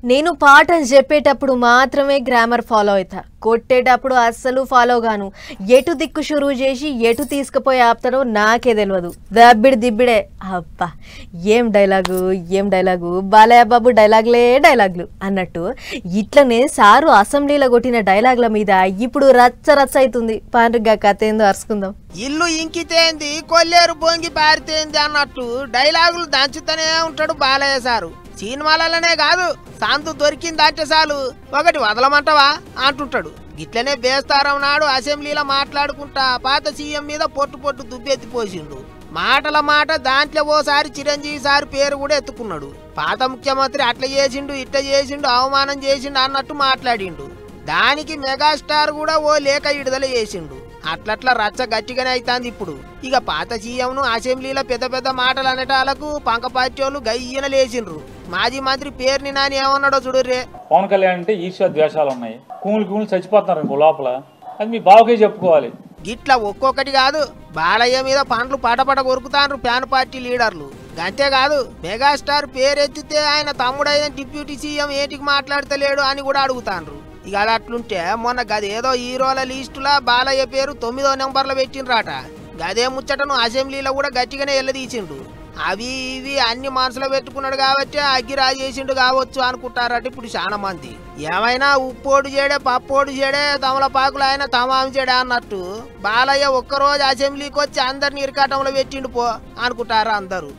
నేను పాఠం చెప్పేటప్పుడు మాత్రమే గ్రామర్ ఫాలో అవుతా, కొట్టేటప్పుడు అస్సలు ఫాలో గాను. ఎటు దిక్కు షురూ చేసి ఎటు తీసుకుపోయి ఆపుతాడో నాకే తెలియదు. దబ్బిడి దిబ్బిడే. అబ్బా ఏం డైలాగు బాలయ్య బాబు డైలాగులు అన్నట్టు ఇట్లనే సారు అసెంబ్లీలో కొట్టిన డైలాగుల మీద ఇప్పుడు రచ్చ అవుతుంది. పాండ్రిగా కథ ఏందో అరుచుకుందాం. ఇల్లు ఇంకితేంది కొల్లేరు బొంగి పారితేంది అన్నట్టు డైలాగులు దంచుతూనే ఉంటాడు బాలయ్య సారు. సినిమాలనే కాదు, శాంతు దొరికిందంటే చాలు ఒకటి వదలమంటవా అంటుంటాడు. గిట్లనే బేస్తారం నాడు అసెంబ్లీలో మాట్లాడుకుంటా పాత సీఎం మీద పొట్టు దుబ్బెత్తిపోసిండు. మాట దాంట్లో ఓసారి చిరంజీవి సార్ పేరు కూడా ఎత్తుకున్నాడు. పాత ముఖ్యమంత్రి అట్లా చేసిండు ఇట్లా చేసిండు అవమానం చేసిండు అన్నట్టు మాట్లాడిండు. దానికి మెగాస్టార్ కూడా ఓ లేఖ విడుదల చేసిండు. అట్లట్లా రచ్చ గట్టిగానే అవుతుంది ఇప్పుడు. ఇక పాత సీఎంను అసెంబ్లీలో పెద్ద మాటలు అనేటాలకు పంక పార్టీ వాళ్ళు గయ్యన లేచిండ్రు. మాజీ మంత్రి పేరుని నాని ఏమన్నాడో చూడుర్రే. పవన్ కళ్యాణ్ అంటే ఈర్ష్య ద్వేషాలు ఉన్నాయి, కూములు చచ్చిపోతున్నారు ఇంకో లోపల. అది మీ బావకే చెప్పుకోవాలి. గిట్లా ఒక్కొక్కటి కాదు, బాలయ్య మీద పండ్లు పటపట కొరుకుతాండ్రు ఫ్యాన్ పార్టీ లీడర్లు. అంతేకాదు మెగాస్టార్ పేరెత్తితే ఆయన తమ్ముడైన డిప్యూటీ సీఎం ఏటికి మాట్లాడతలేడు అని కూడా అడుగుతాండ్రు. ఇక అది అట్లుంటే మొన్న గదేదో హీరోల లిస్టులా బాలయ్య పేరు 9వ నెంబర్లో పెట్టిండ్రాట. గదే ముచ్చటను అసెంబ్లీలో కూడా గట్టిగానే ఎల్లదీసిండు. అవి ఇవి అన్ని మనసులో పెట్టుకున్నాడు కాబట్టి అగ్గిరాజేసిండు కావచ్చు అనుకుంటారట ఇప్పుడు చాలా మంది. ఏమైనా ఉప్పోడు చేయడే పప్పోడు చేయడే తమలపాకులు ఆయన తమామి చేయడే అన్నట్టు బాలయ్య ఒక్కరోజు అసెంబ్లీకి వచ్చి అందరిని ఇరకాటంలో పెట్టిండు పో అనుకుంటారు అందరూ.